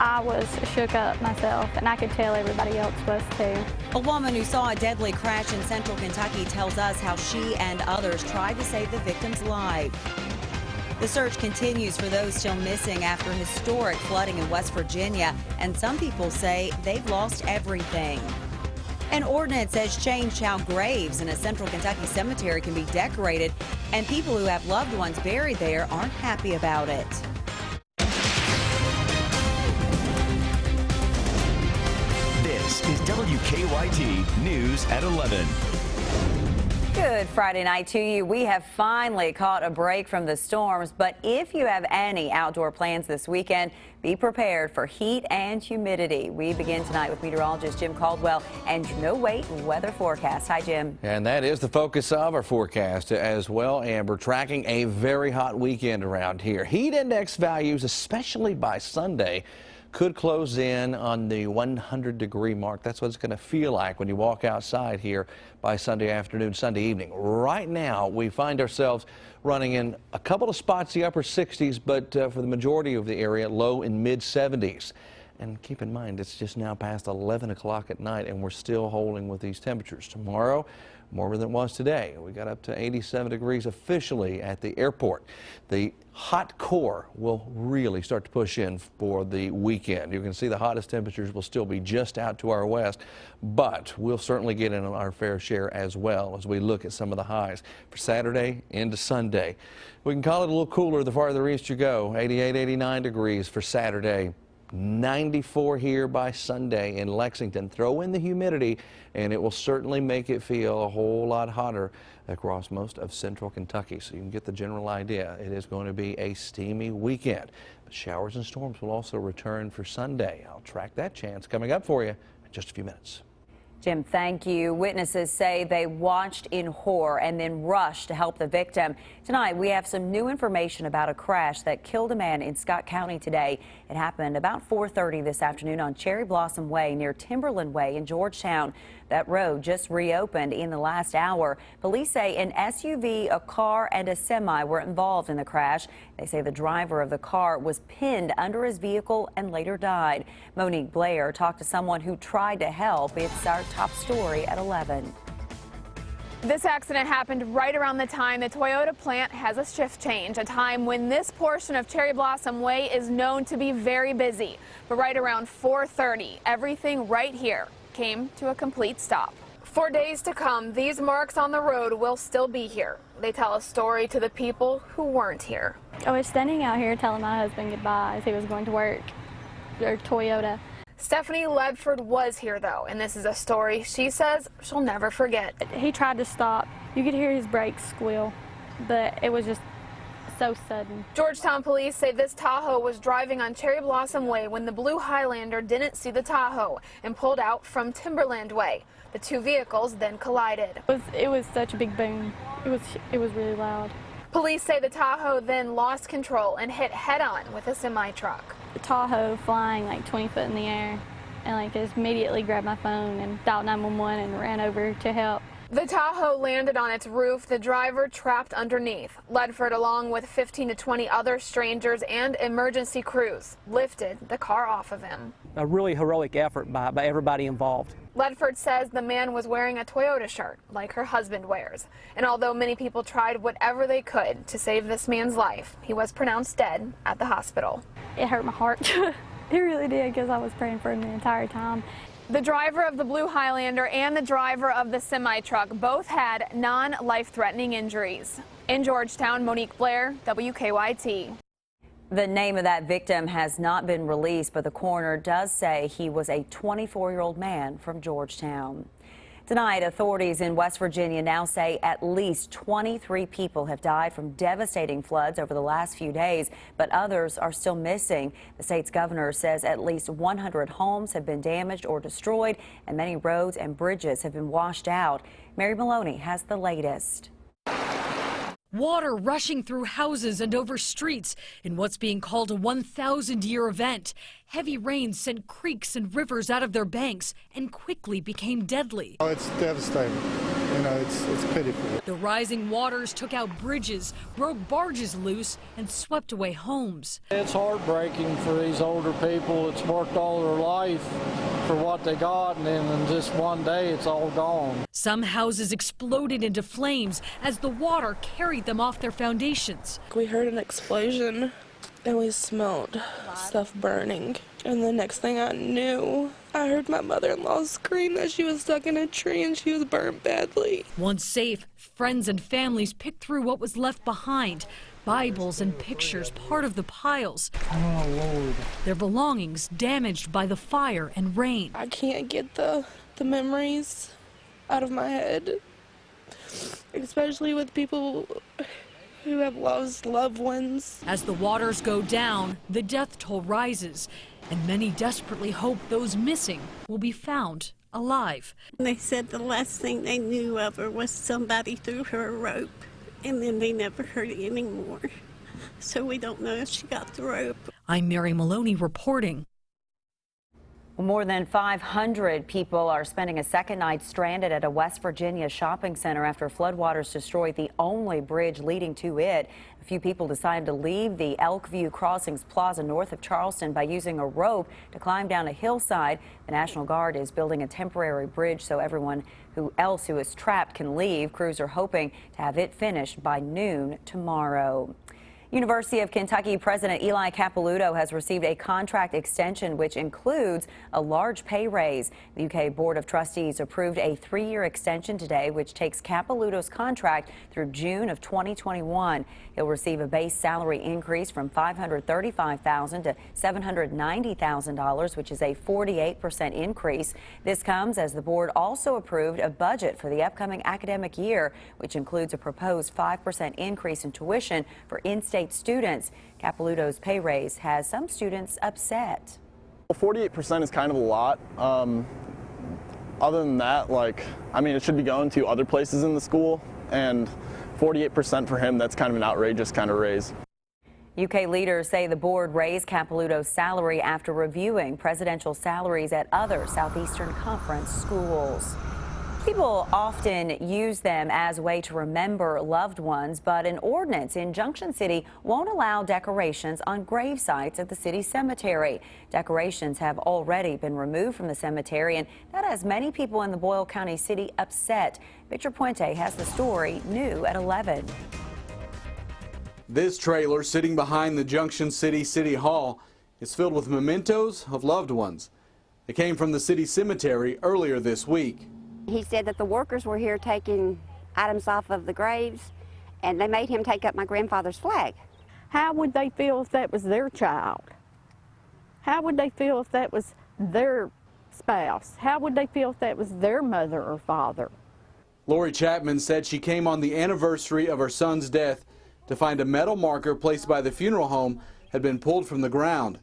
I was shook up myself, and I could tell everybody else was too. A woman who saw a deadly crash in central Kentucky tells us how she and others tried to save the victim's life. The search continues for those still missing after historic flooding in West Virginia, and some people say they've lost everything. An ordinance has changed how graves in a central Kentucky cemetery can be decorated, and people who have loved ones buried there aren't happy about it. This is WKYT News at 11. Good Friday night to you. We have finally caught a break from the storms, but if you have any outdoor plans this weekend, be prepared for heat and humidity. We begin tonight with meteorologist Jim Caldwell and no-wait weather forecast. Hi, Jim. And that is the focus of our forecast as well, Amber, tracking a very hot weekend around here. Heat index values, especially by Sunday, could close in on the 100-degree mark. That's what it's going to feel like when you walk outside here by Sunday afternoon, Sunday evening. Right now, we find ourselves running in a couple of spots, the upper 60s, but for the majority of the area, low and mid 70s. And keep in mind, it's just now past 11 o'clock at night, and we're still holding with these temperatures. Tomorrow, warmer than it was today. We got up to 87 degrees officially at the airport. The hot core will really start to push in for the weekend. You can see the hottest temperatures will still be just out to our west, but we'll certainly get in our fair share as well as we look at some of the highs for Saturday into Sunday. We can call it a little cooler the farther east you go. 88, 89 degrees for Saturday. 94 here by Sunday in Lexington. Throw in the humidity, and it will certainly make it feel a whole lot hotter across most of central Kentucky. So you can get the general idea. It is going to be a steamy weekend. But showers and storms will also return for Sunday. I'll track that chance coming up for you in just a few minutes. Jim, thank you. Witnesses say they watched in horror and then rushed to help the victim. Tonight, we have some new information about a crash that killed a man in Scott County today. It happened about 4:30 this afternoon on Cherry Blossom Way near Timberland Way in Georgetown. That road just reopened in the last hour. Police say an SUV, a car, and a semi were involved in the crash. They say the driver of the car was pinned under his vehicle and later died. Monique Blair talked to someone who tried to help. It's our top story at 11. This accident happened right around the time the Toyota plant has a shift change, a time when this portion of Cherry Blossom Way is known to be very busy. But right around 4:30, everything right here came to a complete stop. For days to come, these marks on the road will still be here. They tell a story to the people who weren't here. I was standing out here telling my husband goodbye as he was going to work, their Toyota. Stephanie Ledford was here, though, and this is a story she says she'll never forget. He tried to stop. You could hear his brakes squeal, but it was just so sudden. Georgetown police say this Tahoe was driving on Cherry Blossom Way when the blue Highlander didn't see the Tahoe and pulled out from Timberland Way. The two vehicles then collided. It was such a big boom. It was really loud. Police say the Tahoe then lost control and hit head-on with a semi-truck. The Tahoe flying like 20 foot in the air, and just immediately grabbed my phone and dialed 911 and ran over to help. The Tahoe landed on its roof, the driver trapped underneath. Ledford, along with 15 to 20 other strangers and emergency crews, lifted the car off of him. A really heroic effort by everybody involved. Ledford says the man was wearing a Toyota shirt, like her husband wears. And although many people tried whatever they could to save this man's life, he was pronounced dead at the hospital. It hurt my heart. It really did, because I was praying for him the entire time. The driver of the blue Highlander and the driver of the semi-truck both had non-life-threatening injuries. In Georgetown, Monique Blair, WKYT. The name of that victim has not been released, but the coroner does say he was a 24-year-old man from Georgetown. Tonight, authorities in West Virginia now say at least 23 people have died from devastating floods over the last few days, but others are still missing. The state's governor says at least 100 homes have been damaged or destroyed, and many roads and bridges have been washed out. Mary Maloney has the latest. Water rushing through houses and over streets in what's being called a 1,000-year event. Heavy rains sent creeks and rivers out of their banks and quickly became deadly. It's devastating. You know, it's pitiful. The rising waters took out bridges, broke barges loose, and swept away homes. It's heartbreaking for these older people. It's worked all their life for what they got, and then in just one day it's all gone. Some houses exploded into flames as the water carried them off their foundations. We heard an explosion and we smelled stuff burning. And the next thing I knew, I heard my mother-in-law scream that she was stuck in a tree and she was burned badly. Once safe, friends and families picked through what was left behind. Bibles and pictures, part of the piles. Oh, Lord. Their belongings damaged by the fire and rain. I can't get the memories out of my head, especially with people who have lost loved ones. As the waters go down, the death toll rises, and many desperately hope those missing will be found alive. They said the last thing they knew of her was somebody threw her a rope, and then they never heard it anymore. So we don't know if she got the rope. I'm Mary Maloney reporting. More than 500 people are spending a second night stranded at a West Virginia shopping center after floodwaters destroyed the only bridge leading to it. A few people decided to leave the Elkview Crossings Plaza north of Charleston by using a rope to climb down a hillside. The National Guard is building a temporary bridge so everyone else who is trapped can leave. Crews are hoping to have it finished by noon tomorrow. University of Kentucky President Eli Capilouto has received a contract extension which includes a large pay raise. The UK Board of Trustees approved a 3-year extension today, which takes Capilouto's contract through June of 2021. He'll receive a base salary increase from $535,000 to $790,000, which is a 48% increase. This comes as the board also approved a budget for the upcoming academic year, which includes a proposed 5% increase in tuition for in-state students. Capilouto's pay raise has some students upset. 48% is kind of a lot. Other than that, it should be going to other places in the school, and 48% for him, that's kind of an outrageous kind of raise. UK leaders say the board raised Capilouto's salary after reviewing presidential salaries at other Southeastern Conference schools. People often use them as a way to remember loved ones, but an ordinance in Junction City won't allow decorations on grave sites at the city cemetery. Decorations have already been removed from the cemetery, and that has many people in the Boyle County city upset. Victor Puente has the story new at 11. This trailer sitting behind the Junction City Hall is filled with mementos of loved ones. It came from the city cemetery earlier this week. He said that the workers were here taking items off of the graves, and they made him take up my grandfather's flag. How would they feel if that was their child? How would they feel if that was their spouse? How would they feel if that was their mother or father? Lori Chapman said she came on the anniversary of her son's death to find a metal marker placed by the funeral home had been pulled from the ground.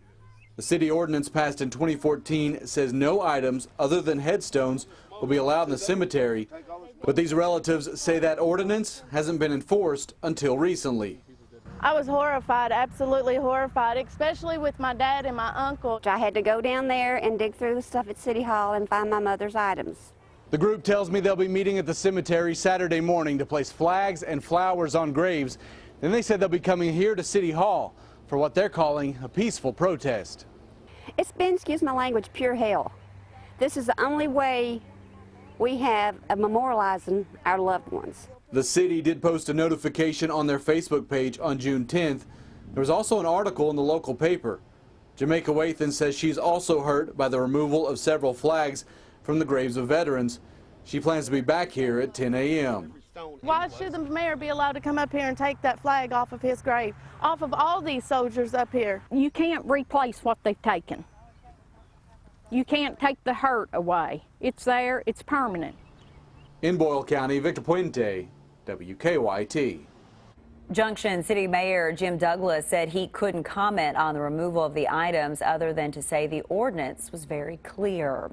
The city ordinance passed in 2014 says no items other than headstones will be allowed in the cemetery, but these relatives say that ordinance hasn't been enforced until recently. I was horrified, absolutely horrified, especially with my dad and my uncle. I had to go down there and dig through the stuff at City Hall and find my mother's items. The group tells me they'll be meeting at the cemetery Saturday morning to place flags and flowers on graves. Then they said they'll be coming here to City Hall for what they're calling a peaceful protest. It's been, excuse my language, pure hell. This is the only way we have of memorializing our loved ones. The city did post a notification on their Facebook page on June 10th. There was also an article in the local paper. Jamaica Wathan says she's also hurt by the removal of several flags from the graves of veterans. She plans to be back here at 10 a.m. Why should the mayor be allowed to come up here and take that flag off of his grave, off of all these soldiers up here? You can't replace what they've taken. You can't take the hurt away. It's there, it's permanent. In Boyle County, Victor Puente, WKYT. Junction City Mayor Jim Douglas said he couldn't comment on the removal of the items other than to say the ordinance was very clear.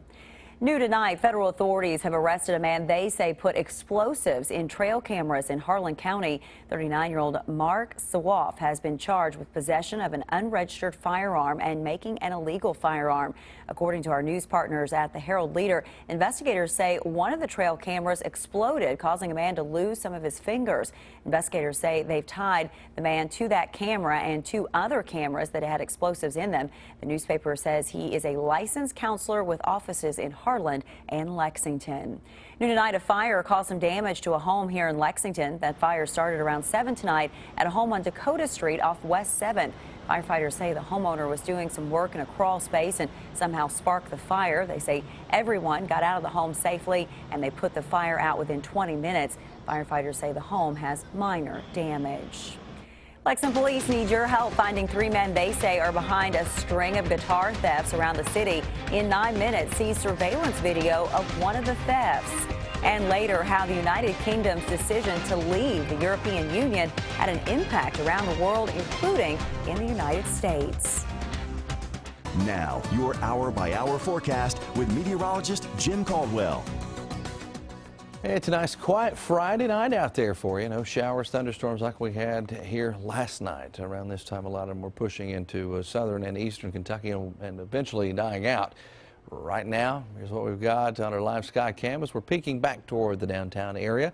New tonight, federal authorities have arrested a man they say put explosives in trail cameras in Harlan County. 39-year-old Mark Sawaf has been charged with possession of an unregistered firearm and making an illegal firearm. According to our news partners at the Herald Leader, investigators say one of the trail cameras exploded, causing a man to lose some of his fingers. Investigators say they've tied the man to that camera and two other cameras that had explosives in them. The newspaper says he is a licensed counselor with offices in Harlan and Lexington. New tonight, a fire caused some damage to a home here in Lexington. That fire started around 7 tonight at a home on Dakota Street off West 7th. Firefighters say the homeowner was doing some work in a crawl space and somehow sparked the fire. They say everyone got out of the home safely and they put the fire out within 20 minutes. Firefighters say the home has minor damage. Lexington police need your help finding 3 men they say are behind a string of guitar thefts around the city. In 9 minutes, see surveillance video of one of the thefts. And later, how the United Kingdom's decision to leave the European Union had an impact around the world, including in the United States. Now, your hour-by-hour forecast with meteorologist Jim Caldwell. Hey, it's a nice quiet Friday night out there for you. No showers, thunderstorms like we had here last night. Around this time, a lot of them were pushing into southern and eastern Kentucky and eventually dying out. Right now, here's what we've got on our live sky canvas. We're peeking back toward the downtown area.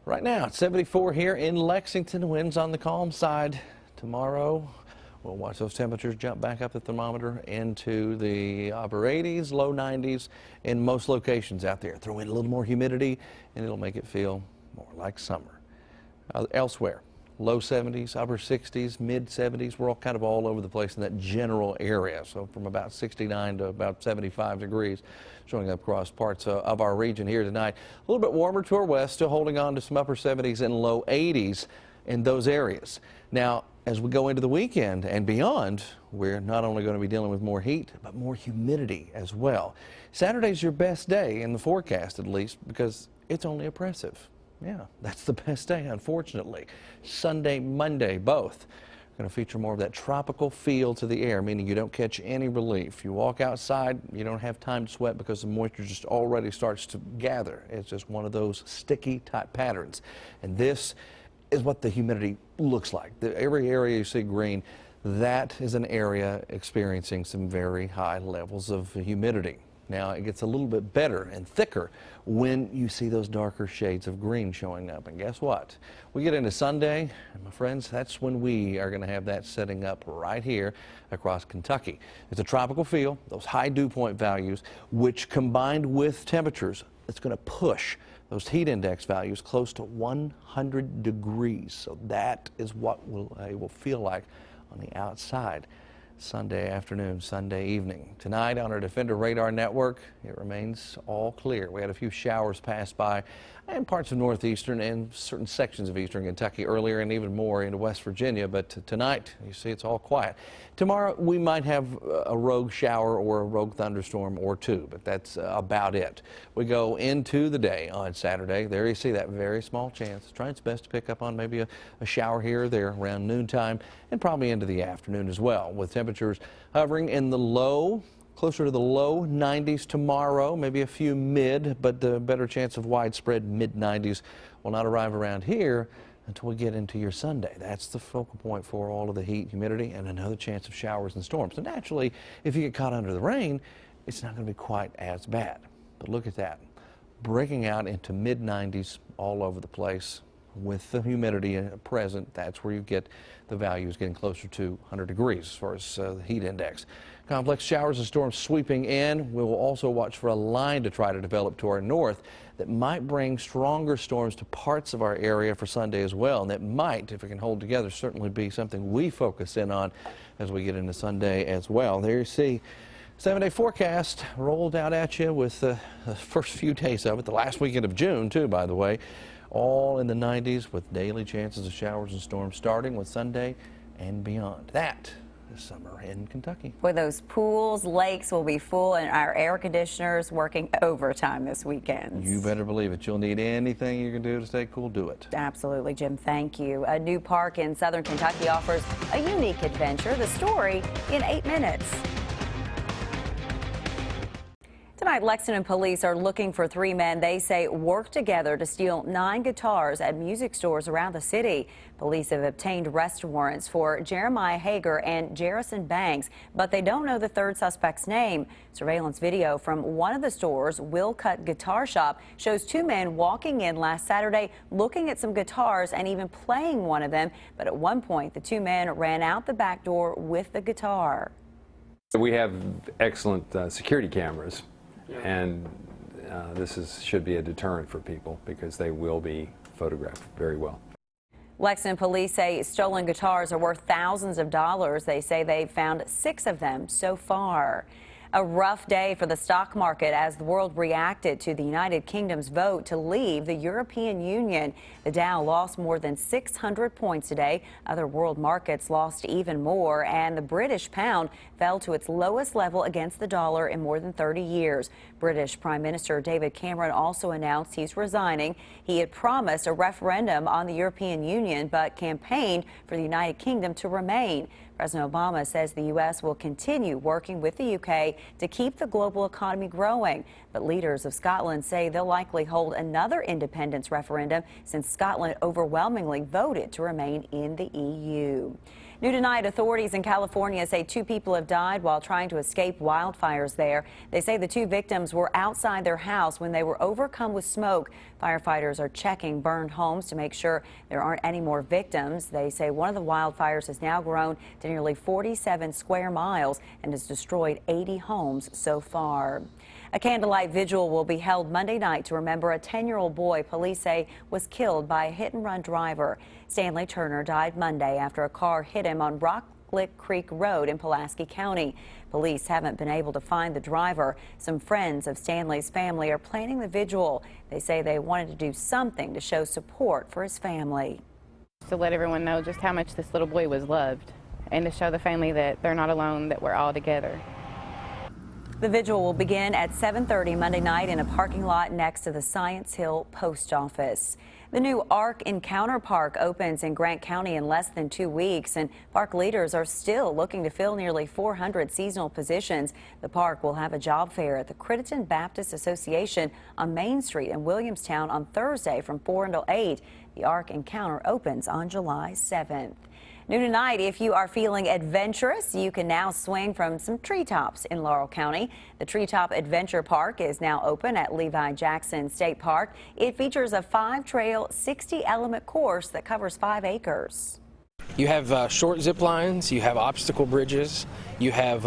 Right now, it's 74 here in Lexington. Winds on the calm side. Tomorrow, we'll watch those temperatures jump back up the thermometer into the upper 80s, low 90s in most locations out there. Throw in a little more humidity, and it'll make it feel more like summer. Elsewhere, low 70s, upper 60s, mid 70s. We're all over the place in that general area. So from about 69 to about 75 degrees showing up across parts of our region here tonight. A little bit warmer to our west, still holding on to some upper 70s and low 80s in those areas. Now, as we go into the weekend and beyond, we're not only going to be dealing with more heat, but more humidity as well. Saturday's your best day in the forecast, at least, because it's only oppressive. Yeah, that's the best day, unfortunately. Sunday, Monday, both going to feature more of that tropical feel to the air, meaning you don't catch any relief. You walk outside, you don't have time to sweat because the moisture just already starts to gather. It's just one of those sticky type patterns. And this is what the humidity looks like. Every area you see green, that is an area experiencing some very high levels of humidity. Now, it gets a little bit better and thicker when you see those darker shades of green showing up. And guess what? We get into Sunday, and my friends, that's when we are going to have that setting up right here across Kentucky. It's a tropical feel, those high dew point values, which combined with temperatures, it's going to push those heat index values close to 100 degrees. So that is what it will feel like on the outside Sunday afternoon, Sunday evening. Tonight on our Defender Radar Network, it remains all clear. We had a few showers pass by in parts of northeastern and certain sections of eastern Kentucky earlier and even more into West Virginia, but tonight, you see, it's all quiet. Tomorrow, we might have a rogue shower or a rogue thunderstorm or two, but that's about it. We go into the day on Saturday. There you see that very small chance. Try its best to pick up on maybe a shower here or there around noontime and probably into the afternoon as well, with temperatures hovering in the closer to the low 90s tomorrow, maybe a few mid, but the better chance of widespread mid 90s will not arrive around here until we get into your Sunday. That's the focal point for all of the heat, humidity, and another chance of showers and storms. So naturally, if you get caught under the rain, it's not going to be quite as bad. But look at that, breaking out into mid 90s all over the place. With the humidity present, that's where you get the values getting closer to 100 degrees as far as the heat index. Complex showers and storms sweeping in. We will also watch for a line to try to develop to our north that might bring stronger storms to parts of our area for Sunday as well. And that might, if it can hold together, certainly be something we focus in on as we get into Sunday as well. There you see 7-day forecast rolled out at you with the first few days of it, the last weekend of June too, by the way. All in the 90s with daily chances of showers and storms starting with Sunday and beyond. That is summer in Kentucky. Boy, those pools, lakes will be full and our air conditioners working overtime this weekend. You better believe it. You'll need anything you can do to stay cool, do it. Absolutely, Jim. Thank you. A new park in southern Kentucky offers a unique adventure. The story in 8 minutes. Tonight, Lexington police are looking for 3 men they say worked together to steal 9 guitars at music stores around the city. Police have obtained arrest warrants for Jeremiah Hager and Jerrison Banks, but they don't know the third suspect's name. Surveillance video from one of the stores, Will Cut Guitar Shop, shows 2 men walking in last Saturday looking at some guitars and even playing one of them. But at one point, the 2 men ran out the back door with the guitar. We have excellent security cameras, and this should be a deterrent for people because they will be photographed very well. Lexington police say stolen guitars are worth thousands of dollars. They say they've found 6 of them so far. A rough day for the stock market as the world reacted to the United Kingdom's vote to leave the European Union. The Dow lost more than 600 points today. Other world markets lost even more, and the British pound fell to its lowest level against the dollar in more than 30 years. British Prime Minister David Cameron also announced he's resigning. He had promised a referendum on the European Union, but campaigned for the United Kingdom to remain. President Obama says the U.S. will continue working with the U.K. to keep the global economy growing. But leaders of Scotland say they'll likely hold another independence referendum since Scotland overwhelmingly voted to remain in the EU. New tonight, authorities in California say 2 people have died while trying to escape wildfires there. They say the 2 victims were outside their house when they were overcome with smoke. Firefighters are checking burned homes to make sure there aren't any more victims. They say one of the wildfires has now grown to nearly 47 square miles and has destroyed 80 homes so far. A candlelight vigil will be held Monday night to remember a 10-year-old boy police say was killed by a hit-and-run driver. Stanley Turner died Monday after a car hit him on Rocklick Creek Road in Pulaski County. Police haven't been able to find the driver. Some friends of Stanley's family are planning the vigil. They say they wanted to do something to show support for his family. To let everyone know just how much this little boy was loved and to show the family that they're not alone, that we're all together. The vigil will begin at 7:30 Monday night in a parking lot next to the Science Hill Post Office. The new Ark Encounter Park opens in Grant County in less than 2 weeks, and park leaders are still looking to fill nearly 400 seasonal positions. The park will have a job fair at the Crittenton Baptist Association on Main Street in Williamstown on Thursday from 4 until 8. The Ark Encounter opens on July 7th. New tonight, if you are feeling adventurous, you can now swing from some treetops in Laurel County. The Treetop Adventure Park is now open at Levi Jackson State Park. It features a 5-trail, 60-element course that covers 5 acres. You have short zip lines, you have obstacle bridges, you have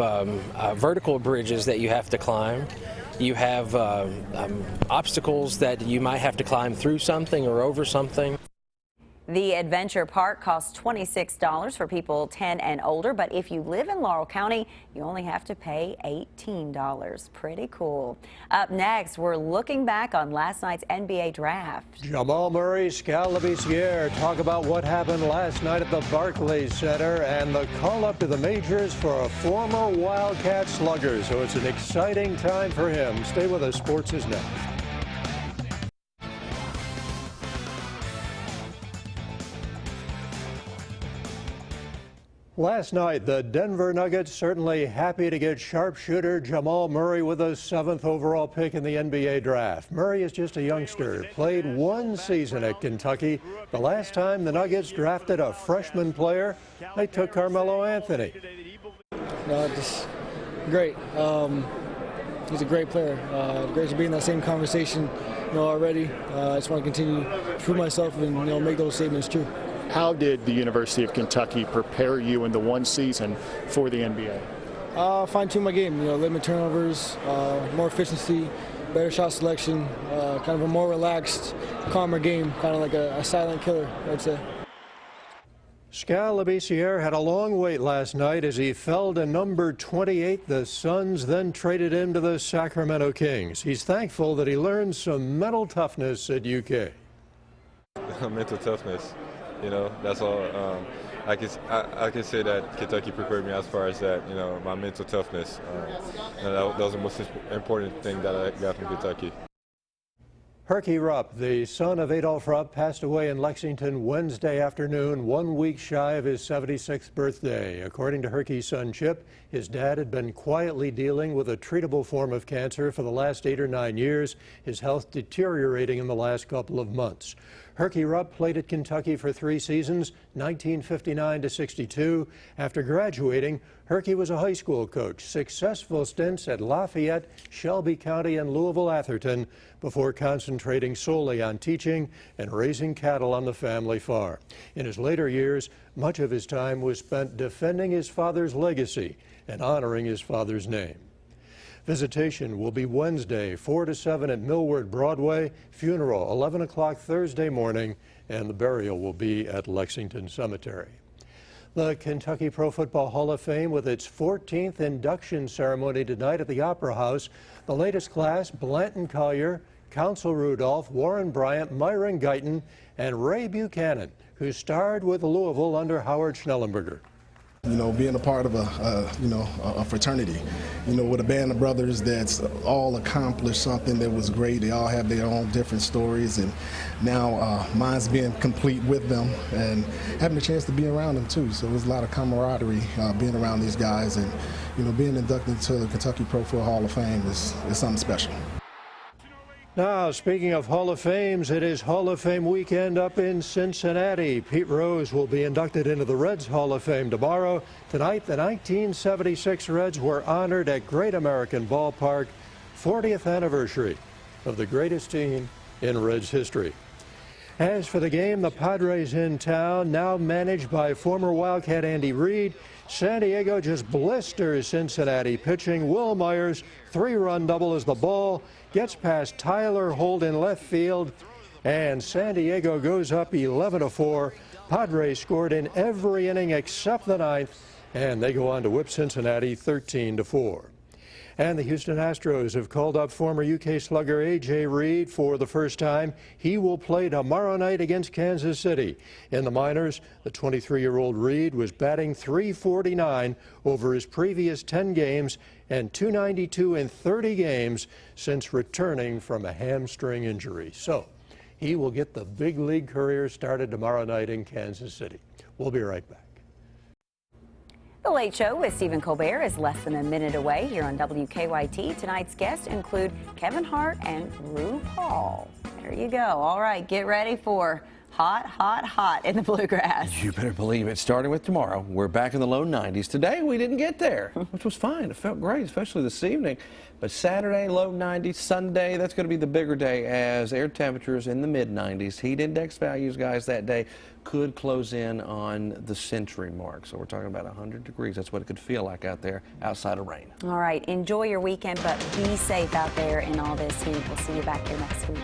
vertical bridges that you have to climb. You have obstacles that you might have to climb through something or over something. The Adventure Park costs $26 for people 10 and older, but if you live in Laurel County, you only have to pay $18. Pretty cool. Up next, we're looking back on last night's NBA draft. Jamal Murray, Skal Labissiere talk about what happened last night at the Barclays Center and the call up to the majors for a former Wildcat slugger. So it's an exciting time for him. Stay with us. Sports is next. Last night, the Denver Nuggets certainly happy to get sharpshooter Jamal Murray with the 7th overall pick in the NBA draft. Murray is just a youngster, played 1 season at Kentucky. The last time the Nuggets drafted a freshman player, they took Carmelo Anthony. No, just great. He's a great player. Great to be in that same conversation, already. I just want to continue to prove myself and make those statements true. How did the University of Kentucky prepare you in the 1 season for the NBA? Fine-tune my game, limit turnovers, more efficiency, better shot selection, kind of a more relaxed, calmer game, kind of like a silent killer, I'd say. Skal Labissiere had a long wait last night as he fell to number 28. The Suns then traded him to the Sacramento Kings. He's thankful that he learned some mental toughness at UK. Mental toughness. That's all. I can say that Kentucky prepared me as far as that. My mental toughness. That was the most important thing that I got from Kentucky. Herky Rupp, the son of Adolph Rupp, passed away in Lexington Wednesday afternoon, 1 week shy of his 76th birthday. According to Herky's son Chip, his dad had been quietly dealing with a treatable form of cancer for the last 8 or 9 years, his health deteriorating in the last couple of months. Herky Rupp played at Kentucky for 3 seasons, 1959 to 62. After graduating, Herky was a high school coach, successful stints at Lafayette, Shelby County, and Louisville-Atherton before concentrating solely on teaching and raising cattle on the family farm. In his later years, much of his time was spent defending his father's legacy and honoring his father's name. Visitation will be Wednesday, 4 to 7 at Millward Broadway, funeral 11 o'clock Thursday morning, and the burial will be at Lexington Cemetery. The Kentucky Pro Football Hall of Fame with its 14th induction ceremony tonight at the Opera House. The latest class, Blanton Collier, Council Rudolph, Warren Bryant, Myron Guyton, and Ray Buchanan, who starred with Louisville under Howard Schnellenberger. You know, being a part of a fraternity, you know, with a band of brothers that's all accomplished something that was great. They all have their own different stories, and now mine's being complete with them and having the chance to be around them too. So there's a lot of camaraderie being around these guys, and you know, being inducted into the Kentucky Pro Football Hall of Fame is something special. Now, speaking of Hall of Fames, it is Hall of Fame weekend up in Cincinnati. Pete Rose will be inducted into the Reds Hall of Fame tomorrow. Tonight, the 1976 Reds were honored at Great American Ballpark, 40th anniversary of the greatest team in Reds history. As for the game, the Padres in town, now managed by former Wildcat Andy Reid. San Diego just blisters Cincinnati pitching. Will Myers, 3-run double as the ball gets past Tyler Holt in left field, and San Diego goes up 11-4. Padres scored in every inning except the 9th, and they go on to whip Cincinnati 13-4. And the Houston Astros have called up former UK slugger A.J. Reed for the first time. He will play tomorrow night against Kansas City. In the minors, the 23-year-old Reed was batting .349 over his previous 10 games and .292 in 30 games since returning from a hamstring injury. So he will get the big league career started tomorrow night in Kansas City. We'll be right back. The Late Show with Stephen Colbert is less than a minute away here on WKYT. Tonight's guests include Kevin Hart and RuPaul. There you go. All right, get ready for hot, hot, hot in the bluegrass. You better believe it. Starting with tomorrow, we're back in the low 90s. Today, we didn't get there, which was fine. It felt great, especially this evening. But Saturday, low 90s. Sunday, that's going to be the bigger day as air temperatures in the mid-90s. Heat index values, guys, that day could close in on the century mark. So we're talking about 100 degrees. That's what it could feel like out there outside of rain. All right, enjoy your weekend, but be safe out there in all this heat. We'll see you back here next week.